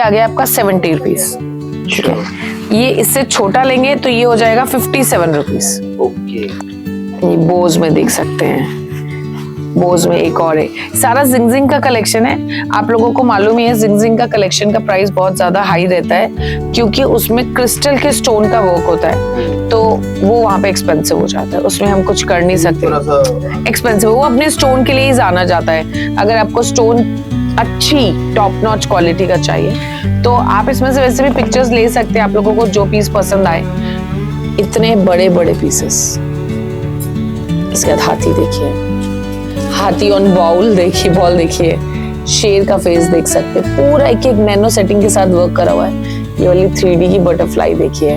आ गया आपका 70 रुपीज। ठीक है, ये इससे छोटा लेंगे तो ये हो जाएगा 57 रुपीज। ओके, ये बोज में देख सकते हैं, बोज में एक और है, सारा जिंगजिंग का कलेक्शन है। आप लोगों को मालूम ही है जिंगजिंग का कलेक्शन का प्राइस बहुत ज्यादा हाई रहता है क्योंकि उसमें क्रिस्टल के स्टोन का वर्क होता है, तो वो वहाँ पे एक्सपेंसिव हो जाता है, उसमें हम कुछ कर नहीं सकते। एक्सपेंसिव वो अपने स्टोन के लिए ही जाना जाता है। अगर आपको स्टोन अच्छी टॉप नॉच क्वालिटी का चाहिए तो आप इसमें से वैसे भी पिक्चर्स ले सकते हैं, आप लोगों को जो पीस पसंद आए। इतने बड़े बड़े पीसेस, इसके बाद हाथी देखिए, हाथी ऑन बाउल देखिए, बॉल देखिए, शेर का फेस देख सकते हैं, पूरा एक एक नैनो सेटिंग के साथ वर्क करा हुआ है। ये वाली 3D की बटरफ्लाई देखिए,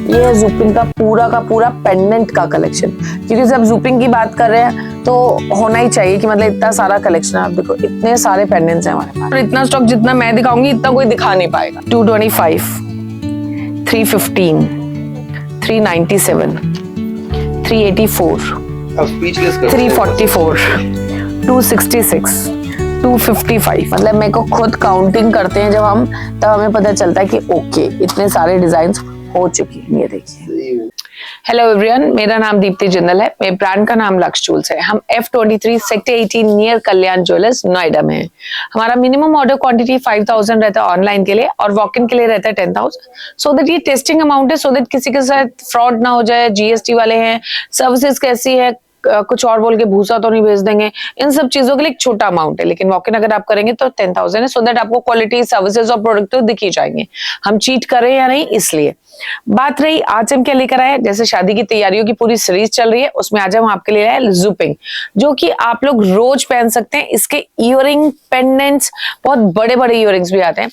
ये है जूपिंग का पूरा पेंडेंट का कलेक्शन, क्योंकि जब जूपिंग की बात कर रहे हैं तो होना ही चाहिए कि मतलब इतना सारा कलेक्शन। आप देखो इतने सारे पेंडेंट्स हैं हमारे पास, और इतना स्टॉक जितना मैं दिखाऊंगी इतना कोई दिखा नहीं पाएगा। 225, 315, 397, 384, 344, 266, 255। मतलब मेरे को खुद काउंटिंग करते हैं जब हम, तब हमें पता चलता है कि ओके इतने सारे डिजाइन हो चुकी हैं। ये देखिए, हेलो एवरीवन, मेरा नाम दीप्ति जिंदल है, मेरे ब्रांड का नाम लक्ष्य जूल्स है। हम F23 सेक्टर 18 नियर कल्याण ज्वेलर्स नोएडा में है। हमारा मिनिमम ऑर्डर क्वांटिटी 5000 रहता है ऑनलाइन के लिए, और वॉक इन के लिए रहता है 10,000। सो दैट ये टेस्टिंग अमाउंट है, सो दैट किसी के साथ फ्रॉड ना हो जाए। GST वाले हैं, सर्विसेज कैसी है, कुछ और बोल के भूसा तो नहीं भेज देंगे, इन सब चीजों के लिए एक छोटा अमाउंट है। लेकिन वॉक इन अगर आप करेंगे तो 10,000 है, सो दैट आपको क्वालिटी, सर्विसेज और प्रोडक्ट तो दिख ही जाएंगे। हम चीट कर रहे हैं या नहीं, इसलिए। बात रही आज हम क्या लेकर आए, जैसे शादी की तैयारियों की पूरी सीरीज चल रही है, उसमें आज हम आपके लिए आए जूपिंग, जो कि आप लोग रोज पहन सकते हैं। इसके इयरिंग, पेंडेंट्स, बहुत बड़े बड़े इयरिंग्स भी आते हैं।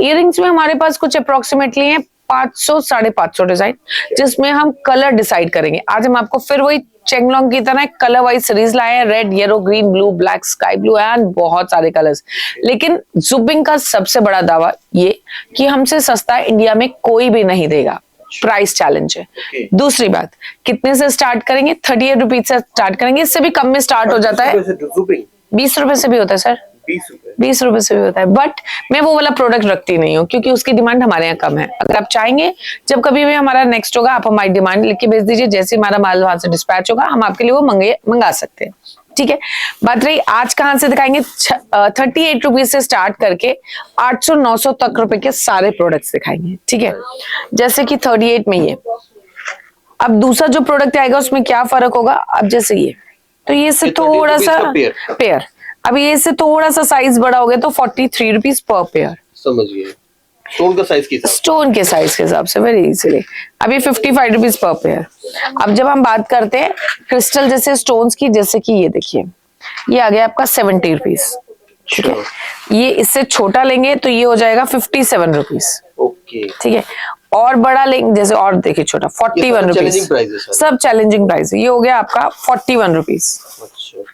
इयरिंग्स में हमारे पास कुछ अप्रोक्सीमेटली है 500 550 डिजाइन, जिसमें हम कलर डिसाइड करेंगे। आज हम आपको फिर वही चेंगलोंग की तरह कलर वाइज सीरीज लाए हैं, red, yellow, green, blue, black, sky blue and बहुत सारे कलर्स। लेकिन जूपिंग का सबसे बड़ा दावा ये कि हमसे सस्ता इंडिया में कोई भी नहीं देगा, प्राइस चैलेंज है। दूसरी बात, कितने से स्टार्ट करेंगे? 38 रुपीज से स्टार्ट करेंगे, इससे भी कम में स्टार्ट हो जाता है। 20 रुपए से भी होता है सर, 20 रुपए से भी होता है, बट मैं वो वाला प्रोडक्ट रखती नहीं हूँ क्योंकि उसकी डिमांड हमारे यहाँ कम है। अगर आप चाहेंगे जब कभी भी हमारा नेक्स्ट होगा, आप हमारी डिमांड लिख के भेज दीजिए, जैसे हमारा माल वहां से डिस्पैच होगा हम आपके लिए वो मंगा सकते हैं। ठीक है, बात रही आज कहाँ से दिखाएंगे, 38 रुपीज से स्टार्ट करके 800-900 तक रुपए के सारे प्रोडक्ट्स दिखाएंगे। ठीक है, जैसे कि 38 में ये, अब दूसरा जो प्रोडक्ट आएगा उसमें क्या फर्क होगा। अब जैसे ये, तो ये से थोड़ा सा पेयर, अब ये से थोड़ा सा साइज बड़ा हो गया तो 43 रुपीज पर पेयर। समझ गए, स्टोन का साइज की, स्टोन के साइज के हिसाब से वेरी इजीली। अब ये 55 रुपीज पर पेयर। अब जब हम बात करते हैं क्रिस्टल जैसे स्टोन्स की, जैसे कि ये देखिए, ये आ गया आपका 70 रुपीज। ठीक है, ये इससे छोटा लेंगे तो ये हो जाएगा 57 रुपीज। ओके, ठीक है, और बड़ा लेंगे जैसे, और देखिए छोटा 41 रुपीज, सब चैलेंजिंग प्राइस है। ये हो गया आपका 41 रुपीज।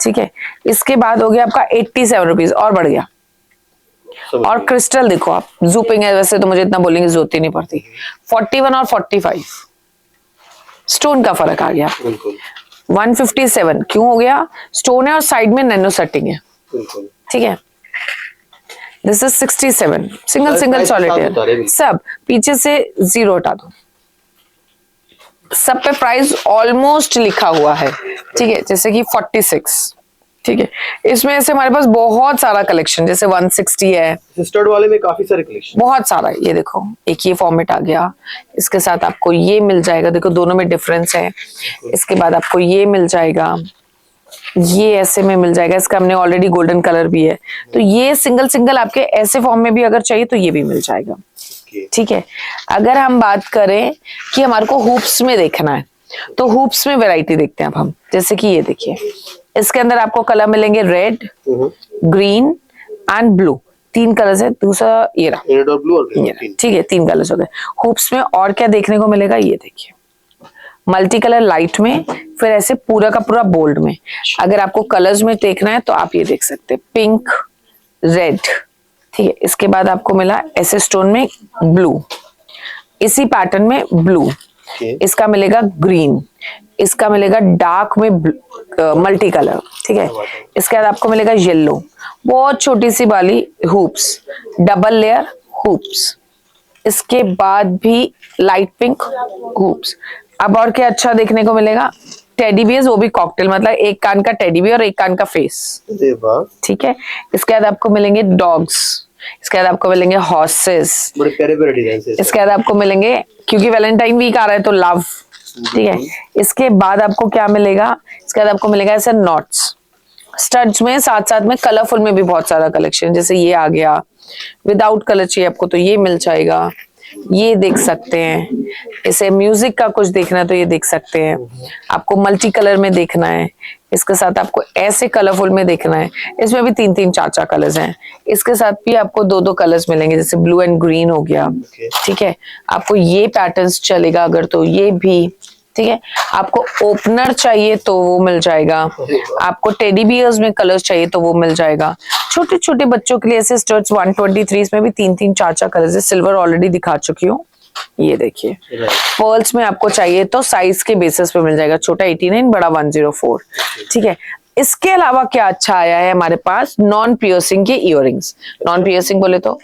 ठीक है, इसके बाद हो गया आपका 87 रुपीज, और बढ़ गया। और क्रिस्टल देखो आप, जूपिंग है वैसे तो मुझे इतना बोलेंगे जरूरत ही नहीं पड़ती। 41 और 45 स्टोन का फर्क आ गया। 157 क्यों हो गया, स्टोन है और साइड में नैनो सेटिंग है। ठीक है, दिस इज 67 सिंगल सॉलिटेयर, सब पीछे से 0 हटा दो, सब पे प्राइस ऑलमोस्ट लिखा हुआ है। ठीक है, जैसे कि 46। ठीक है, इसमें ऐसे हमारे पास बहुत सारा कलेक्शन, जैसे 160 है, स्टड वाले में काफी सारे कलेक्शन, बहुत सारा। ये देखो, एक ये फॉर्मेट आ गया, इसके साथ आपको ये मिल जाएगा, देखो दोनों में डिफरेंस है। इसके बाद आपको ये मिल जाएगा, ये ऐसे में मिल जाएगा, इसका हमने ऑलरेडी गोल्डन कलर भी है, तो ये सिंगल आपके ऐसे फॉर्म में भी अगर चाहिए तो ये भी मिल जाएगा। ठीक है, अगर हम बात करें कि हमारे को हुप्स में देखना है तो हुप्स में वैरायटी देखते हैं अब हम, जैसे कि ये देखिए, इसके अंदर आपको कलर मिलेंगे red, green and blue, 3 colours है। दूसरा ये रहा, रेड और ब्लू और ग्रीन। ठीक है, 3 कलर्स हो गए। हुप्स में और क्या देखने को मिलेगा, ये देखिए, मल्टी कलर लाइट में, फिर ऐसे पूरा का पूरा बोल्ड में। अगर आपको कलर्स में देखना है तो आप ये देख सकते हैं, पिंक, रेड। ठीक है, इसके बाद आपको मिला ऐसे स्टोन में ब्लू, इसी पैटर्न में ब्लू, इसका मिलेगा ग्रीन, इसका मिलेगा डार्क में मल्टी कलर। ठीक है, इसके बाद आपको मिलेगा येलो, बहुत छोटी सी वाली हुप्स, डबल लेयर हुप्स, इसके बाद भी लाइट पिंक हुप्स। अब और क्या अच्छा देखने को मिलेगा, टेडी बियर्स, वो भी कॉकटेल, मतलब एक कान का टेडी बियर और एक कान का फेस। ठीक है, इसके बाद आपको मिलेंगे डॉग्स, इसके बाद आपको मिलेंगे हॉर्सेस, बड़े प्यारे प्यारे डिजाइन। इसके बाद आपको मिलेंगे, क्योंकि वैलेंटाइन वीक आ रहा है तो लव। ठीक है, इसके बाद आपको क्या मिलेगा, इसके बाद आपको मिलेगा ऐसे नॉट्स स्टड्स में, साथ साथ में कलरफुल में भी बहुत सारा कलेक्शन, जैसे ये आ गया, विदाउट कलर चाहिए आपको तो ये मिल जाएगा, ये देख सकते हैं। इसे म्यूजिक का कुछ देखना है तो ये देख सकते हैं। आपको मल्टी कलर में देखना है, इसके साथ आपको ऐसे कलरफुल में देखना है, इसमें भी 3-3 4-4 कलर्स हैं। इसके साथ भी आपको 2-2 कलर्स मिलेंगे, जैसे ब्लू एंड ग्रीन हो गया। ठीक है, आपको ये पैटर्न्स चलेगा अगर तो ये भी। ठीक है, आपको ओपनर चाहिए तो वो मिल जाएगा, आपको टेडी बियर्स में कलर्स चाहिए तो वो मिल जाएगा। छोटे छोटे बच्चों के लिए ऐसे स्टर्ट्स 123 में भी 3-3 4-4 कलर्स है। सिल्वर ऑलरेडी दिखा चुकी हूँ, ये देखिए। पर्ल्स में आपको चाहिए तो साइज के बेसिस पे मिल जाएगा, छोटा 89, बड़ा 104। ठीक है, इसके अलावा क्या अच्छा आया है हमारे पास, नॉन पियर्सिंग के इयररिंग्स। नॉन पियर्सिंग बोले तो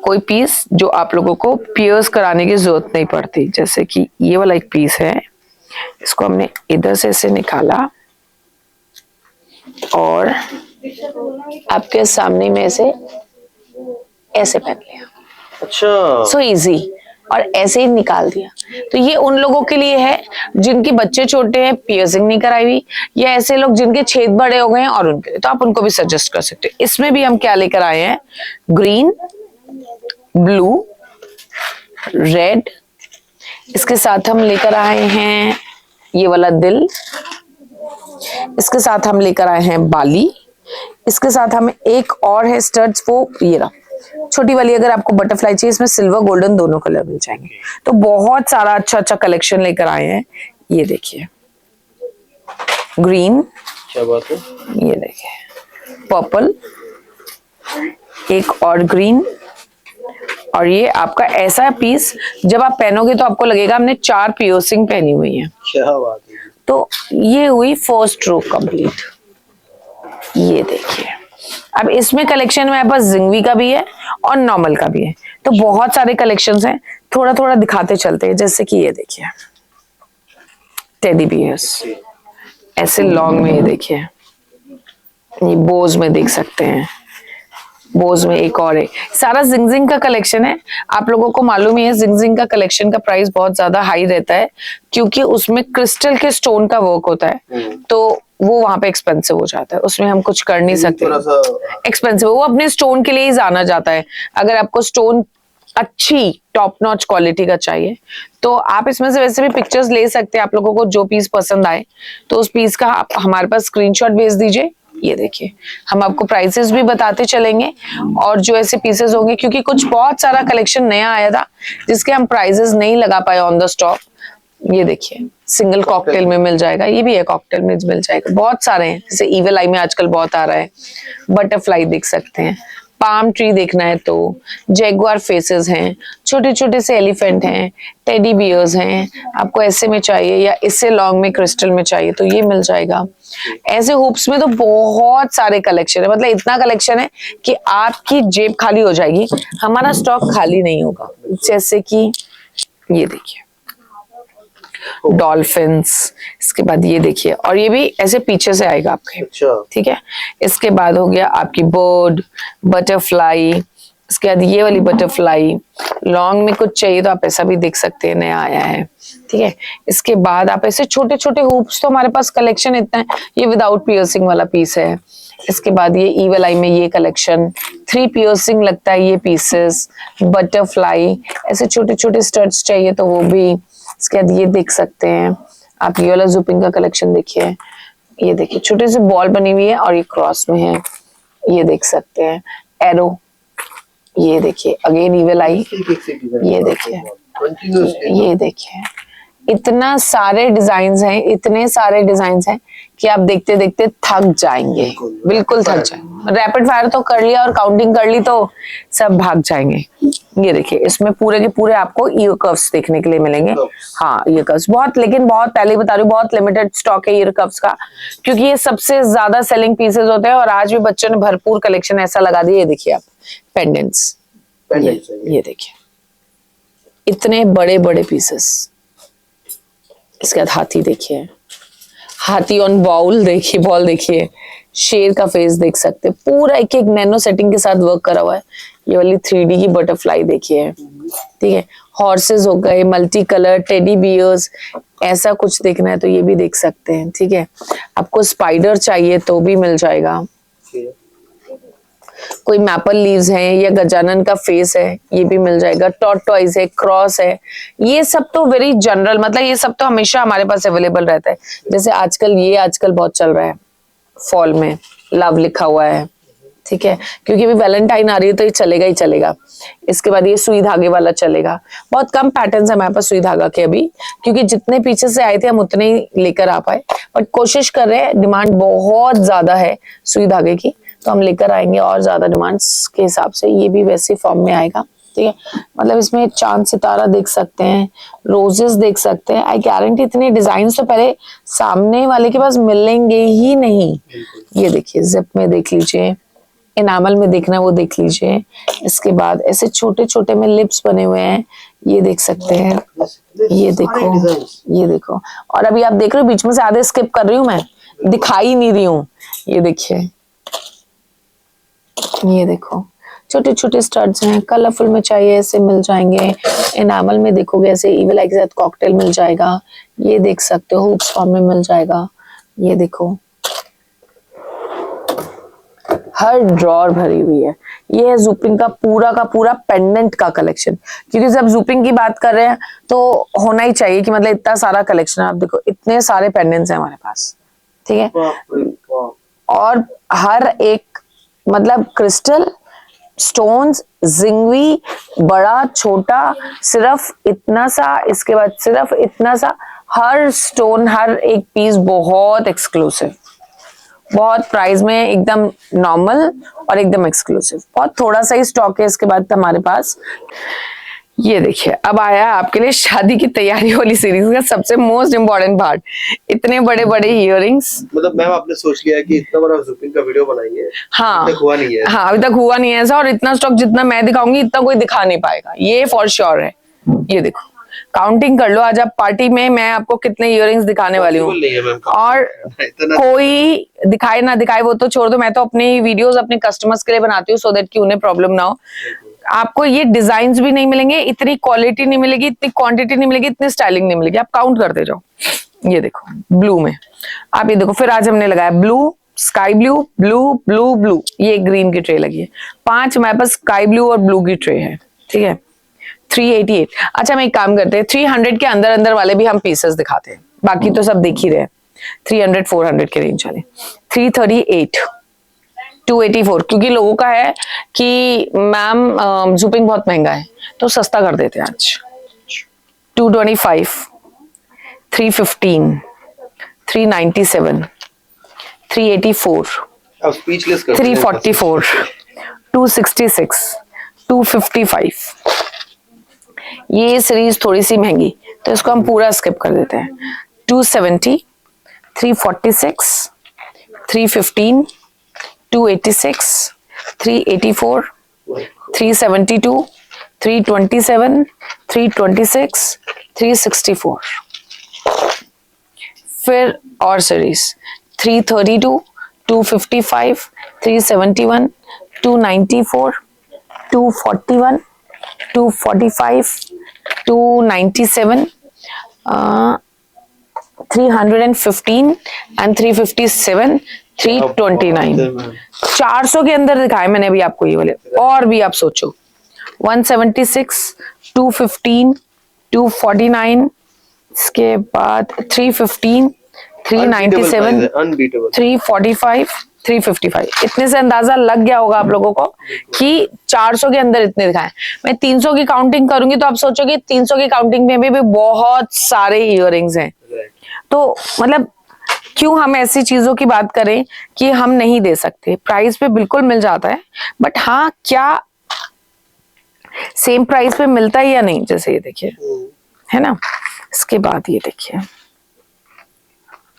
कोई पीस जो आप लोगों को पियर्स कराने की जरूरत नहीं पड़ती, जैसे कि ये वाला एक पीस है, इसको हमने इधर से ऐसे निकाला और आपके सामने में ऐसे पहन लिया। अच्छा, सो इजी, और ऐसे ही निकाल दिया। तो ये उन लोगों के लिए है जिनके बच्चे छोटे हैं, पियर्सिंग नहीं कराई हुई, या ऐसे लोग जिनके छेद बड़े हो गए हैं, और उनके लिए तो आप उनको भी सजेस्ट कर सकते हैं। इसमें भी हम क्या लेकर आए हैं, ग्रीन, ब्लू, रेड, इसके साथ हम लेकर आए हैं ये वाला दिल, इसके साथ हम लेकर आए हैं बाली, इसके साथ हमें एक और है स्टड्स, वो ये रहा छोटी वाली। अगर आपको बटरफ्लाई चाहिए, इसमें सिल्वर गोल्डन दोनों कलर मिल जाएंगे। तो बहुत सारा अच्छा अच्छा कलेक्शन लेकर आए हैं। ये देखिए ग्रीन, क्या बात है, ये देखिए पर्पल, एक और ग्रीन, और ये आपका ऐसा पीस जब आप पहनोगे तो आपको लगेगा हमने 4 पियर्सिंग पहनी हुई है। क्या बात है। तो ये हुई फर्स्ट रो कंप्लीट। ये देखिए, अब इसमें कलेक्शन में पास जिंगवी का भी है और नॉर्मल का भी है, तो बहुत सारे कलेक्शंस हैं। थोड़ा थोड़ा दिखाते चलते हैं, जैसे कि ये देखिए टेडी बियर्स ऐसे लॉन्ग में, ये देखिए ये बोज में देख सकते हैं, बोज में एक और है। सारा जिंगजिंग का कलेक्शन है। आप लोगों को मालूम ही है जिंगजिंग का कलेक्शन का प्राइस बहुत ज्यादा हाई रहता है, क्योंकि उसमें क्रिस्टल के स्टोन का वर्क होता है, तो वो वहां पे एक्सपेंसिव हो जाता है, उसमें हम कुछ कर नहीं सकते। एक्सपेंसिव, वो अपने स्टोन के लिए ही जाना जाता है। अगर आपको स्टोन अच्छी टॉप नॉच क्वालिटी का चाहिए तो आप इसमें से वैसे भी पिक्चर्स ले सकते हैं। आप लोगों को जो पीस पसंद आए तो उस पीस का आप हमारे पास स्क्रीनशॉट भेज दीजिए। ये देखिए, हम आपको प्राइसेस भी बताते चलेंगे और जो ऐसे पीसेस होंगे, क्योंकि कुछ बहुत सारा कलेक्शन नया आया था जिसके हम प्राइसेस नहीं लगा पाए ऑन द स्टॉक। ये देखिए सिंगल कॉकटेल में मिल जाएगा, ये भी है कॉकटेल में मिल जाएगा, बहुत सारे हैं। जैसे ईविल आई में आजकल बहुत आ रहा है, बटरफ्लाई देख सकते हैं, पाम ट्री देखना है तो जैगुआर फेसेस हैं, छोटे छोटे से एलिफेंट हैं, टेडी बियर्स हैं। आपको ऐसे में चाहिए या इससे लॉन्ग में क्रिस्टल में चाहिए तो ये मिल जाएगा। ऐसे हुप्स में तो बहुत सारे कलेक्शन है, मतलब इतना कलेक्शन है कि आपकी जेब खाली हो जाएगी, हमारा स्टॉक खाली नहीं होगा। जैसे कि ये देखिए डॉल्फिन्स, इसके बाद ये देखिए, और ये भी ऐसे पीछे से आएगा आपके। ठीक है, इसके बाद हो गया आपकी बर्ड, बटरफ्लाई, इसके बाद ये वाली बटरफ्लाई। लॉन्ग में कुछ चाहिए तो आप ऐसा भी देख सकते हैं, नया आया है। ठीक है, इसके बाद आप ऐसे छोटे छोटे हुप्स, तो हमारे पास कलेक्शन इतना है। ये विदाउट पियर्सिंग वाला पीस है। इसके बाद ये ईवल आई में ये कलेक्शन 3 पियर्सिंग लगता है, ये पीसेस, बटरफ्लाई, ऐसे छोटे छोटे स्टड्स चाहिए तो वो भी। इसके बाद ये देख सकते हैं आप, ये वाला जुपिंग का कलेक्शन देखिए, ये देखिए छोटे से बॉल बनी हुई है और ये क्रॉस में है, ये देख सकते हैं। एरो, ये देखिए अगेन ईविल आई, ये देखिए, ये देखिए, इतना सारे डिजाइन्स हैं, इतने सारे डिजाइन्स हैं कि आप देखते देखते थक जाएंगे, बिल्कुल थक जाएंगे। रैपिड फायर तो कर लिया और काउंटिंग कर ली तो सब भाग जाएंगे। ये देखिए, इसमें पूरे के पूरे आपको ईयर कर्व्स देखने के लिए मिलेंगे। हाँ, ईयर कर्व्स बहुत, लेकिन बहुत, पहले बता रही हूँ, बहुत लिमिटेड स्टॉक है ईयर कर्व्स का, क्योंकि ये सबसे ज्यादा सेलिंग पीसेस होते हैं। और आज भी बच्चों ने भरपूर कलेक्शन ऐसा लगा दिया। ये देखिए आप पेंडेंट्स, पेंडेंट्स है ये देखिए इतने बड़े बड़े पीसेस। इसके बाद हाथी देखिए, हाथी ऑन बाउल देखिए, बॉल देखिए, शेर का फेस देख सकते हैं, पूरा एक एक नैनो सेटिंग के साथ वर्क करा हुआ है। ये वाली 3D की बटरफ्लाई देखिए, ठीक है। हॉर्सेस हो गए, मल्टी कलर टेडी बियर्स, ऐसा कुछ देखना है तो ये भी देख सकते हैं, ठीक है। आपको स्पाइडर चाहिए तो भी मिल जाएगा। कोई मैपल लीव्स हैं या गजानन का फेस है, ये भी मिल जाएगा। टॉर्टॉइज है, क्रॉस है, ये सब तो वेरी जनरल, मतलब ये सब तो हमेशा हमारे पास अवेलेबल रहता है। जैसे आजकल बहुत चल रहा है, फॉल में लव लिखा हुआ है, ठीक है, क्योंकि अभी वैलेंटाइन आ रही है तो ये चलेगा ही चलेगा। इसके बाद ये सुई धागे वाला चलेगा। बहुत कम पैटर्न्स है हमारे पास सुई धागा के अभी, क्योंकि जितने पीछे से आए थे हम उतने ही लेकर आ पाए, बट कोशिश कर रहे हैं, डिमांड बहुत ज्यादा है सुई धागे की, तो हम लेकर आएंगे और ज्यादा डिमांड्स के हिसाब से। ये भी वैसे फॉर्म में आएगा, ठीक है। मतलब इसमें चांद सितारा देख सकते हैं, रोजेस देख सकते हैं। आई गारंटी इतने डिजाइन तो पहले सामने वाले के पास मिलेंगे ही नहीं। ये देखिए जिप में देख लीजिए, एनामल में देखना है वो देख लीजिए। इसके बाद ऐसे छोटे छोटे में लिप्स बने हुए हैं, ये देख सकते हैं। ये देखो, ये देखो। और अभी आप देख रहे हो बीच में से आधे स्किप कर रही हूँ मैं, दिखाई नहीं रही हूँ। ये देखिए, ये देखो छोटे छोटे स्टड्स हैं। कलरफुल में चाहिए ऐसे मिल जाएंगे। एनामल में देखोगे ऐसे ईवल आई के साथ कॉकटेल मिल जाएगा, ये देख सकते हो। हुप्स फॉर्म में मिल जाएगा, ये देखो। हर ड्रॉर भरी हुई है। ये है जूपिंग का पूरा पेंडेंट का कलेक्शन, क्योंकि जब जूपिंग की बात कर रहे हैं तो होना ही चाहिए कि मतलब इतना सारा कलेक्शन है। आप देखो इतने सारे पेंडेंट्स हैं हमारे पास, ठीक है। और हर एक मतलब क्रिस्टल, स्टोन्स, जिंगवी, बड़ा छोटा, सिर्फ इतना सा, इसके बाद सिर्फ इतना सा। हर स्टोन, हर एक पीस बहुत एक्सक्लूसिव, बहुत प्राइस में एकदम नॉर्मल और एकदम एक्सक्लूसिव। बहुत थोड़ा सा ही स्टॉक है इसके बाद हमारे पास। ये देखिए अब आया आपके लिए शादी की तैयारी वाली सीरीज का सबसे मोस्ट इम्पोर्टेंट पार्ट। इतने बड़े बड़े इयररिंग्स, मतलब मैम आपने सोच लिया कि इतना बड़ा जूपिंग का वीडियो बनाएंगे? हाँ, अभी तक हुआ नहीं है। हाँ अभी तक हुआ नहीं है ऐसा। और इतना स्टॉक जितना मैं दिखाऊंगी इतना कोई दिखा नहीं पाएगा, ये फॉर श्योर है। ये देखो, काउंटिंग कर लो आज आप पार्टी में, मैं आपको कितने इयररिंग्स दिखाने वाली हूँ। और कोई दिखाए ना दिखाए वो तो छोड़ दो, मैं तो अपनी वीडियोस अपने कस्टमर्स के लिए बनाती हूँ सो दैट कि उन्हें प्रॉब्लम ना हो। आपको ये डिजाइन भी नहीं मिलेंगे, इतनी क्वालिटी नहीं मिलेगी, इतनी क्वांटिटी नहीं मिलेगी, इतनी स्टाइलिंग नहीं मिलेगी। आप काउंट करते जाओ। ये देखो ब्लू में, आप ये देखो, फिर आज हमने लगाया blue, sky blue, blue blue blue, ये ग्रीन की ट्रे लगी है। 5 हमारे पास स्काई ब्लू और ब्लू की ट्रे है, ठीक है। 388। अच्छा मैं एक काम करते हैं, 300 के अंदर अंदर वाले भी हम पीसेस दिखाते हैं, बाकी तो सब देख ही रहे हैं। 300 400 के रेंज वाले। 338, 284, क्योंकि लोगों का है कि मैम जूपिंग बहुत महंगा है तो सस्ता कर देते हैं आज। 225, 315, 397, 384, 344, 266, 255। ये सीरीज थोड़ी सी महंगी तो इसको हम पूरा स्किप कर देते हैं। 270, 346, 315, 286, 384, 372, 327, 326, 364। फिर और सीरीज 332, 255, 371, 294, 241, 245, 297, 315 एंड 357, 329। 400 के अंदर दिखाए मैंने अभी आपको ये वाले, और भी आप सोचो। 176, 215, 249, इसके बाद 315, 397, 345, 355। इतने से अंदाजा लग गया होगा आप लोगों को कि 400 के अंदर इतने दिखाएं। मैं 300 की काउंटिंग करूंगी तो आप सोचोगे 300 की काउंटिंग में भी बहुत सारे इयररिंग्स हैं। तो मतलब क्यों हम ऐसी चीजों की बात करें कि हम नहीं दे सकते। प्राइस पे बिल्कुल मिल जाता है, बट हाँ क्या सेम प्राइस पे मिलता है या नहीं, जैसे ये देखिए, है ना। इसके बाद ये देखिए,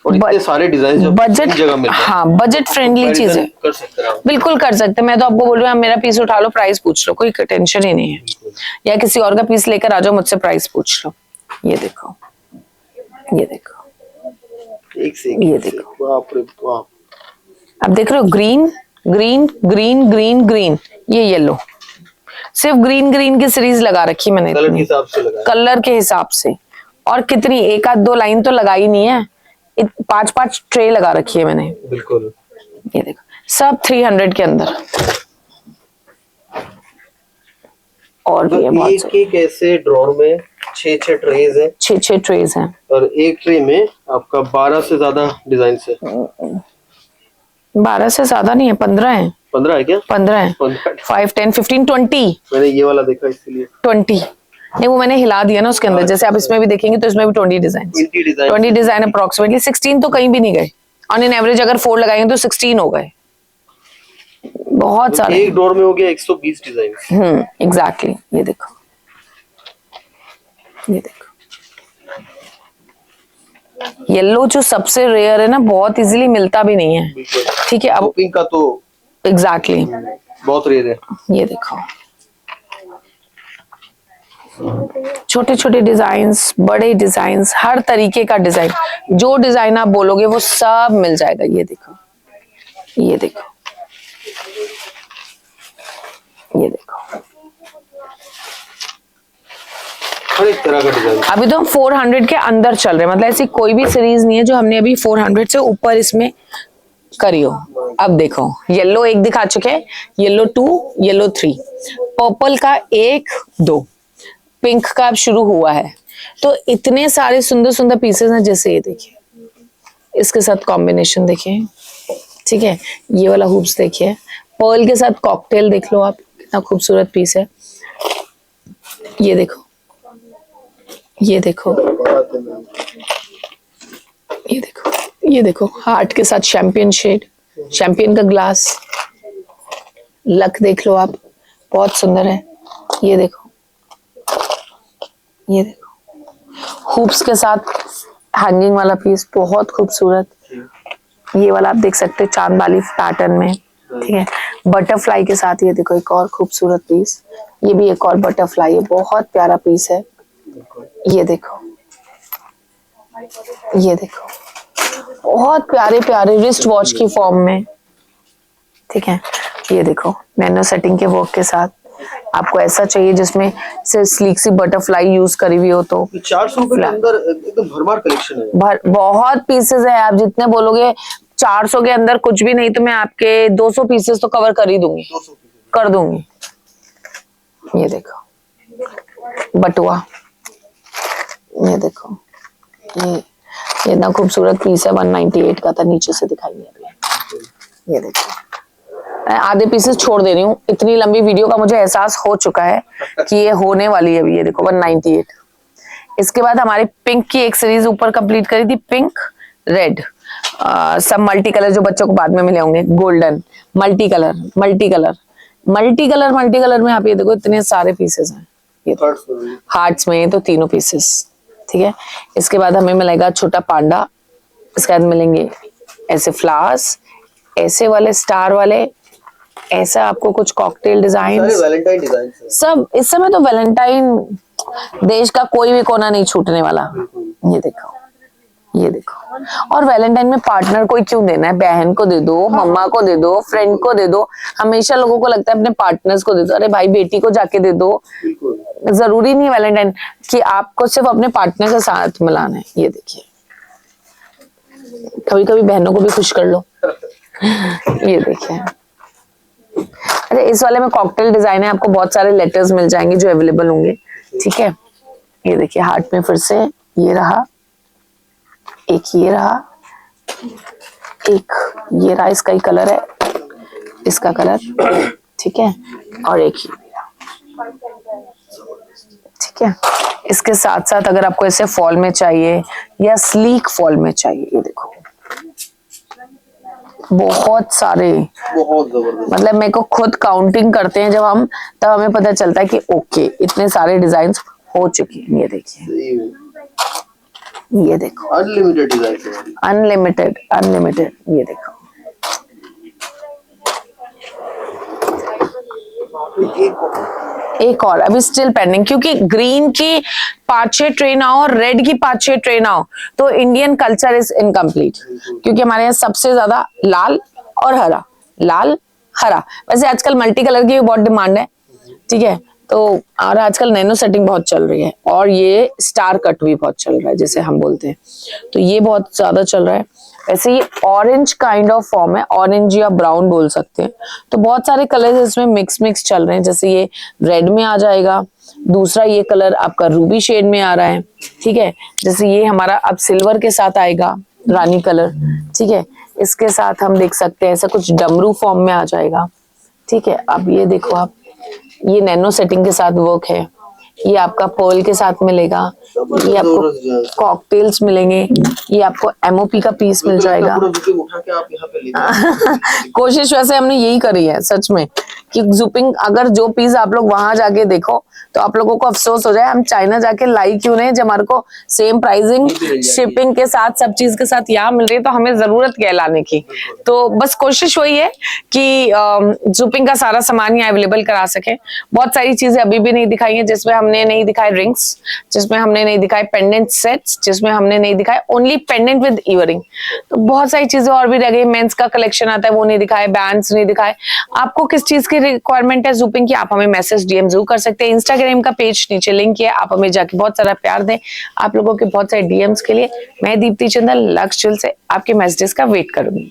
और इतने सारे डिजाइन जो बजट, एक जगह मिल रहे हैं, हाँ बजट फ्रेंडली चीज है, कर सकते हैं आप। बिल्कुल कर सकते हैं। मैं तो आपको बोल रही हूँ, आप मेरा पीस उठा लो, प्राइस पूछ लो, कोई टेंशन ही नहीं है। या किसी और का पीस लेकर आ जाओ, मुझसे प्राइस पूछ लो। ये देखो, ये देखो, एक से एक, ये एक से देखो। एक। बाप रे बाप। अब देख रहे हो, green green green green green, ये येलो, सिर्फ ग्रीन ग्रीन की सीरीज लगा रखी मैंने, कलर के हिसाब से लगाया। कलर के हिसाब से। और कितनी, एक आध दो लाइन तो लगाई नहीं है, 5-5 ट्रे लगा रखी है मैंने। बिल्कुल। ये देखो, सब 300 के अंदर। और भी है बहुत एक सारे, एक ऐसे ड्रॉर में 6 ट्रेज है, 6 ट्रेज हैं। और एक ट्रे में आपका 12 से ज्यादा डिजाइन है। 12 से ज्यादा नहीं है, 15 है। 15 है क्या? 15 है, 5, 10, 15, 20। मैंने ये वाला देखा इसलिए। 20 नहीं, वो मैंने हिला दिया ना उसके अंदर। जैसे आप इसमें भी देखेंगे तो इसमें भी 20 डिजाइन, 20 डिजाइन अप्रोक्सीमेटली। 16 तो कहीं भी नहीं गए, ऑन एन एवरेज अगर 4 लगाएंगे तो 16 हो गए। बहुत सारे, एक ड्रॉर में हो गया 120 डिजाइन। एग्जैक्टली। ये देखो, ये देखो, येलो जो सबसे रेयर है ना, बहुत इजीली मिलता भी नहीं है। ठीक है, अब शॉपिंग का तो एग्जैक्टली बहुत रेयर है। ये देखो, छोटे छोटे डिजाइन्स, बड़े डिजाइन्स, हर तरीके का डिजाइन, जो डिजाइन आप बोलोगे वो सब मिल जाएगा। ये देखो, ये देखो, ये देखो, हर एक तरह का डिजाइन। अभी तो हम 400 के अंदर चल रहे हैं, मतलब ऐसी कोई भी सीरीज नहीं है जो हमने अभी 400 से ऊपर इसमें करी हो। अब देखो, येलो एक दिखा चुके हैं, येलो 2, येलो 3, पर्पल का 1, 2, पिंक का अब शुरू हुआ है। तो इतने सारे सुंदर सुंदर पीसेस हैं। जैसे ये देखिए, इसके साथ कॉम्बिनेशन देखिए, ठीक है, ये वाला हुप्स देखिए, पर्ल के साथ कॉकटेल देख लो आप, कितना खूबसूरत पीस है। ये देखो, ये देखो, ये देखो, ये देखो, हार्ट के साथ शैंपियन शेड, शैंपियन का ग्लास, लक देख लो आप, बहुत सुंदर है। ये देखो, ये देखो, हुप्स के साथ हैंगिंग वाला पीस, बहुत खूबसूरत। ये वाला आप देख सकते हैं चांद वाली पैटर्न में, ठीक है, बटरफ्लाई के साथ। ये देखो, एक और खूबसूरत पीस, ये भी एक और बटरफ्लाई है, बहुत प्यारा पीस है। ये देखो, ये देखो, बहुत प्यारे प्यारे रिस्ट वॉच की फॉर्म में, ठीक है। ये देखो, नैनो सेटिंग के वर्क के साथ। आपको ऐसा चाहिए जिसमें सिर्फ स्लीक सी बटरफ्लाई यूज करी हुई हो तो 400 रुपए के अंदर एकदम भरमार कलेक्शन है। बहुत पीसेस है। आप जितने बोलोगे 400 के अंदर कुछ भी नहीं, तो मैं आपके 200 पीसेस तो कवर कर ही दूंगी, 200 कर दूंगी। ये देखो, बटुआ, ये देखो, ये इतना खूबसूरत पीस है, 198 का था, नीचे से दिखाई नहीं अभी। ये देखो, मैं आधे पीसेस छोड़ दे रही हूँ, इतनी लंबी वीडियो का मुझे एहसास हो चुका है कि ये होने वाली है अभी। ये देखो, 198। इसके बाद हमारी पिंक की एक सीरीज ऊपर कंप्लीट करी थी, पिंक, रेड, सब मल्टी कलर जो बच्चों को बाद में मिले होंगे, golden, multi colour, multi colour, multi colour, multi colour में आप ये देखो, इतने सारे पीसेस हैं। ये हार्ट्स में तो तीनों पीसेस, ठीक है। इसके बाद हमें मिलेगा छोटा पांडा, इसके बाद मिलेंगे ऐसे फ्लावर्स, ऐसे वाले स्टार वाले, ऐसा आपको कुछ कॉकटेल डिजाइन, वैलेंटाइन डिजाइन सब। इस समय तो वैलेंटाइन देश का कोई भी कोना नहीं छूटने वाला। ये देखो, ये देखो, और वैलेंटाइन में पार्टनर कोई क्यों देना है, बहन को दे दो, मम्मा को दे दो, फ्रेंड को दे दो। हमेशा लोगों को लगता है अपने पार्टनर्स को दे दो, अरे भाई बेटी को जाके दे दो। जरूरी नहीं वैलेंटाइन कि आपको सिर्फ अपने पार्टनर के साथ मिलाना है। ये देखिए, कभी कभी बहनों को भी खुश कर लो। ये देखिए, अरे इस वाले में कॉकटेल डिजाइन है, आपको बहुत सारे लेटर्स मिल जाएंगे जो अवेलेबल होंगे, ठीक है। ये देखिए, हार्ट में फिर से ये रहा, एक ये रहा, एक ये रहा, इसका ही कलर है, इसका कलर, ठीक है, और एक ये भी रहा, ठीक है। इसके साथ साथ अगर आपको ऐसे फॉल में चाहिए या स्लीक फॉल में चाहिए, ये देखो, बहुत सारे, बहुत जबरदस्त। मतलब मेरे को खुद काउंटिंग करते हैं जब हम, तब हमें पता चलता है कि ओके इतने सारे डिजाइन हो चुके हैं। ये देखिए, ये देखो अनलिमिटेड डिजाइन है। अनलिमिटेड ये देखो। एक और अभी स्टिल पेंडिंग, क्योंकि ग्रीन की 5-6 ट्रे ना हो और रेड की 5-6 ट्रे ना हो तो इंडियन कल्चर इज इनकम्प्लीट, क्योंकि हमारे यहाँ सबसे ज्यादा लाल और हरा, लाल हरा। वैसे आजकल मल्टी कलर की भी बहुत डिमांड है, ठीक है, तो और आजकल नैनो सेटिंग बहुत चल रही है, और ये स्टार कट भी बहुत चल रहा है जिसे हम बोलते हैं, तो ये बहुत ज्यादा चल रहा है। वैसे ये ऑरेंज काइंड ऑफ फॉर्म है, ऑरेंज या ब्राउन बोल सकते हैं, तो बहुत सारे कलर इसमें मिक्स चल रहे हैं। जैसे ये रेड में आ जाएगा, दूसरा ये कलर आपका रूबी शेड में आ रहा है, ठीक है, जैसे ये हमारा अब सिल्वर के साथ आएगा, रानी कलर, ठीक है, इसके साथ हम देख सकते हैं ऐसा कुछ डमरू फॉर्म में आ जाएगा, ठीक है। अब ये देखो आप, ये नैनो सेटिंग के साथ वर्क है, ये आपका पर्ल के साथ मिलेगा, ये आपको कॉकटेल्स मिलेंगे, ये आपको एमओपी का पीस मिल जाएगा। उठा के आप यहाँ पे ले कोशिश वैसे हमने यही करी है सच में, कि ज़ुपिंग अगर जो पीस आप लोग वहां जाके देखो तो आप लोगों को अफसोस हो जाए हम चाइना जाके लाई क्यों नहीं, जब हमारे को सेम प्राइसिंग शिपिंग के साथ सब चीज के साथ यहाँ मिल रही है, तो हमें जरूरत क्या है लाने की। तो बस कोशिश वही है कि ज़ुपिंग का सारा सामान यहाँ अवेलेबल करा सके। बहुत सारी चीजें अभी भी नहीं दिखाई है, जिसमें हमने नहीं दिखाए रिंग्स, जिसमें हमने नहीं दिखाए पेंडेंट सेट्स, जिसमें हमने नहीं दिखाए ओनली पेंडेंट विद इयरिंग। तो बहुत सारी चीजें और भी रह गई, मेंस का कलेक्शन आता है वो नहीं दिखाए, बैंड्स नहीं दिखाए। आपको किस चीज की रिक्वायरमेंट है ज़ुपिंग की, आप हमें मैसेज डीएम जरूर कर सकते हैं। इंस्टाग्राम का पेज नीचे लिंक है, आप हमें जाके बहुत सारा प्यार दें। आप लोगों के बहुत सारे डीएम्स के लिए मैं दीप्ति चंदल लक्ष्य से आपके मैसेजेस का वेट करूंगी।